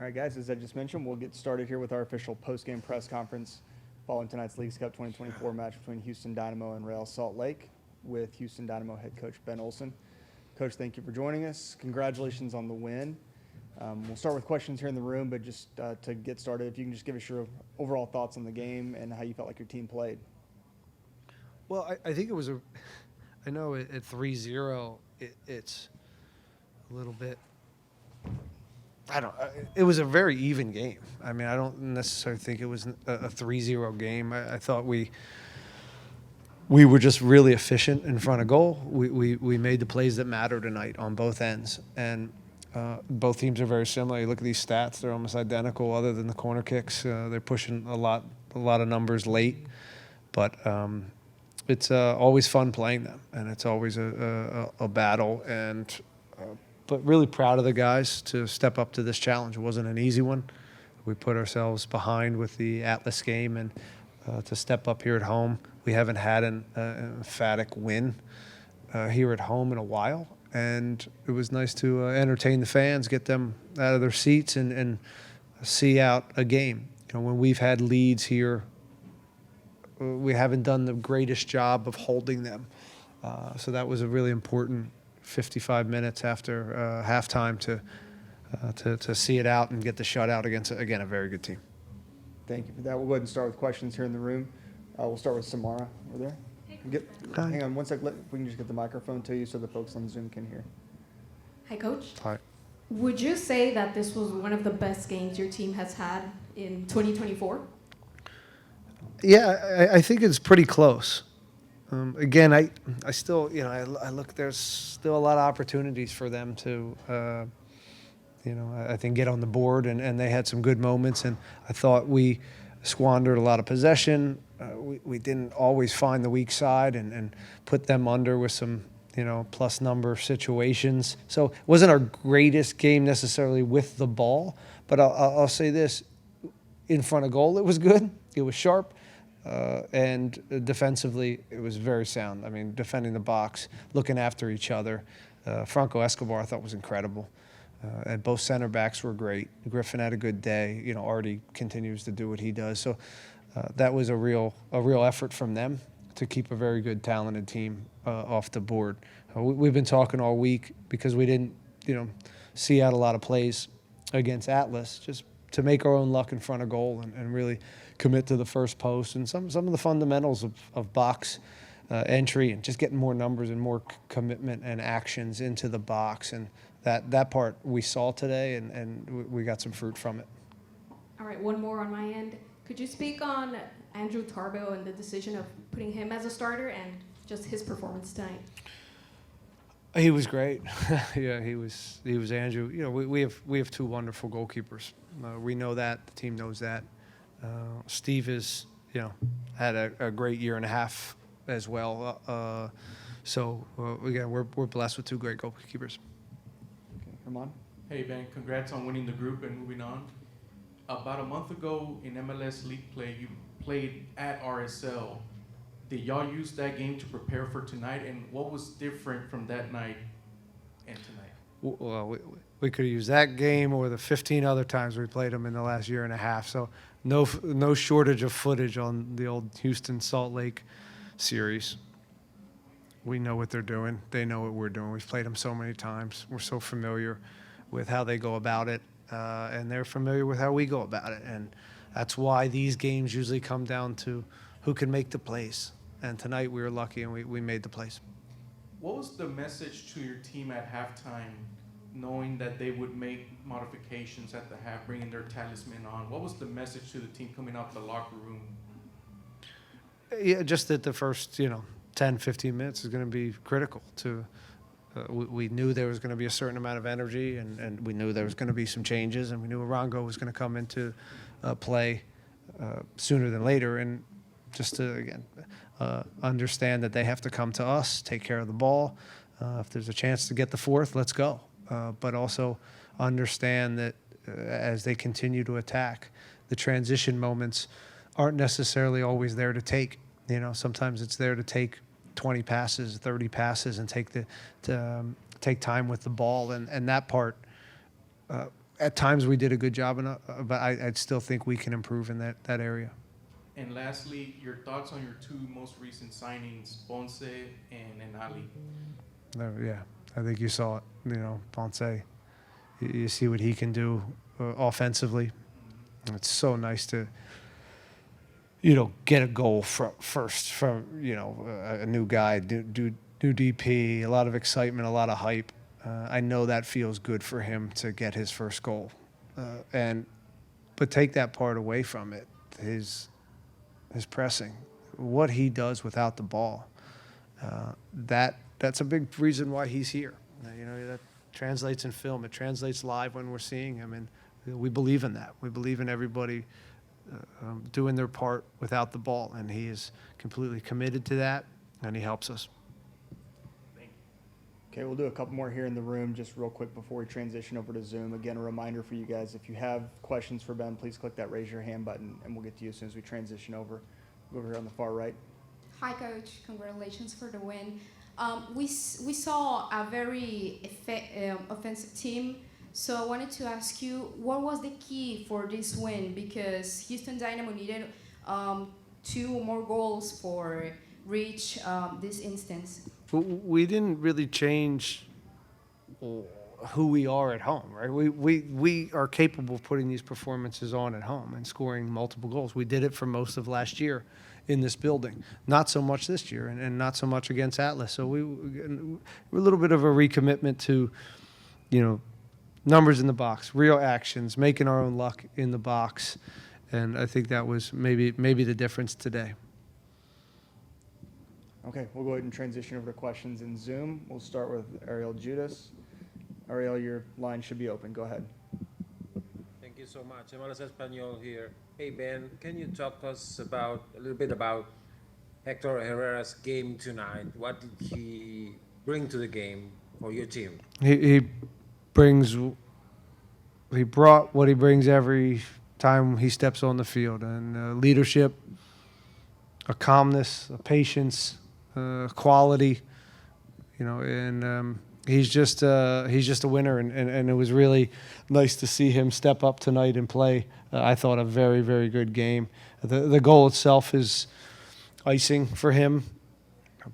All right, guys, as I just mentioned, we'll get started here with our official post-game press conference following tonight's Leagues Cup 2024 match between Houston Dynamo and Real Salt Lake with Houston Dynamo head coach Ben Olsen. Coach, thank you for joining us. Congratulations on the win. We'll start with questions here in the room, but just to get started, if you can just give us your overall thoughts on the game and how you felt like your team played. Well, I think it was I know at 3-0, it's a little bit, it was a very even game. I mean, I don't necessarily think it was a 3-0 game. I thought we were just really efficient in front of goal. We made the plays that matter tonight on both ends. And both teams are very similar. You look at these stats; they're almost identical, other than the corner kicks. They're pushing a lot of numbers late, but it's always fun playing them, and it's always a battle. And but really proud of the guys to step up to this challenge. It wasn't an easy one. We put ourselves behind with the Atlas game, and to step up here at home, we haven't had an emphatic win here at home in a while. And it was nice to entertain the fans, get them out of their seats, and see out a game. You know, when we've had leads here, we haven't done the greatest job of holding them. So that was a really important 55 minutes after halftime to see it out and get the shutout against, again, a very good team. Thank you for that. We'll go ahead and start with questions here in the room. We'll start with Samara over there. Hang on one sec. We can just get the microphone to you so the folks on Zoom can hear. Hi, Coach. Hi. Would you say that this was one of the best games your team has had in 2024? Yeah, I think it's pretty close. Again, I still, I look, there's still a lot of opportunities for them to, I think get on the board, and they had some good moments, and I thought we squandered a lot of possession. We didn't always find the weak side and put them under with some, plus number situations. So it wasn't our greatest game necessarily with the ball, but I'll say this, in front of goal it was good, it was sharp, and defensively it was very sound. I mean, defending the box, looking after each other. Franco Escobar I thought was incredible. And both center backs were great. Griffin had a good day. Artie continues to do what he does. So that was a real effort from them to keep a very good, talented team off the board. We've been talking all week because we didn't, see out a lot of plays against Atlas, just to make our own luck in front of goal and really commit to the first post and some of the fundamentals of box entry and just getting more numbers and more commitment and actions into the box. And that part we saw today, and we got some fruit from it. All right, one more on my end. Could you speak on Andrew Tarbo and the decision of putting him as a starter and just his performance tonight? He was great. Yeah, he was Andrew. We have two wonderful goalkeepers. We know that. The team knows that. Steve is, had a great year and a half as well. So again, we're blessed with two great goalkeepers. Okay, Herman. Hey, Ben, congrats on winning the group and moving on. About a month ago in MLS League play, you played at RSL. Did y'all use that game to prepare for tonight? And what was different from that night and tonight? Well, we could have used that game or the 15 other times we played them in the last year and a half. So no shortage of footage on the old Houston Salt Lake series. We know what they're doing. They know what we're doing. We've played them so many times. We're so familiar with how they go about it, and they're familiar with how we go about it. And that's why these games usually come down to who can make the plays. And tonight we were lucky and we made the plays. What was the message to your team at halftime, knowing that they would make modifications at the half, bringing their talisman on? What was the message to the team coming out of the locker room? Yeah, just that the first, 10, 15 minutes is going to be critical to we knew there was going to be a certain amount of energy, and we knew there was going to be some changes, and we knew Arango was going to come into play sooner than later. And just to, again, understand that they have to come to us, take care of the ball. If there's a chance to get the fourth, let's go. But also understand that as they continue to attack, the transition moments aren't necessarily always there to take. Sometimes it's there to take 20 passes, 30 passes, and take time with the ball. And that part, at times we did a good job, but I still think we can improve in that area. And lastly, your thoughts on your two most recent signings, Ponce and Ali. Yeah, I think you saw it. You know, Ponce, you see what he can do offensively. It's so nice to, get a goal first from, a new guy, new DP, a lot of excitement, a lot of hype. I know that feels good for him to get his first goal. But take that part away from it, his pressing, what he does without the ball, that's a big reason why he's here. That translates in film. It translates live when we're seeing him, and we believe in that. We believe in everybody doing their part without the ball, and he is completely committed to that, and he helps us. Okay, we'll do a couple more here in the room just real quick before we transition over to Zoom. Again, a reminder for you guys, if you have questions for Ben, please click that raise your hand button, and we'll get to you as soon as we transition over. Over here on the far right. Hi, Coach. Congratulations for the win. We saw a very offensive team, so I wanted to ask you, what was the key for this win? Because Houston Dynamo needed 2 more goals for reach this instance. We didn't really change who we are at home, right? We are capable of putting these performances on at home and scoring multiple goals. We did it for most of last year in this building. Not so much this year, and not so much against Atlas. So we're a little bit of a recommitment to, numbers in the box, real actions, making our own luck in the box, and I think that was maybe the difference today. Okay, we'll go ahead and transition over to questions in Zoom. We'll start with Ariel Judas. Ariel, your line should be open. Go ahead. Thank you so much. Emanuel Espanol here. Hey, Ben, can you talk to us a little bit about Hector Herrera's game tonight? What did he bring to the game for your team? He brought what he brings every time he steps on the field, and leadership, a calmness, a patience, quality, and he's just a winner, and it was really nice to see him step up tonight and play. I thought a very, very good game. The goal itself is icing for him,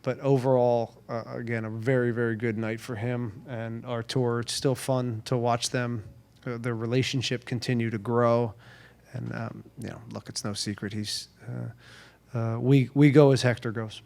but overall, again, a very, very good night for him and our tour. It's still fun to watch them, their relationship continue to grow, and look, it's no secret we go as Hector goes.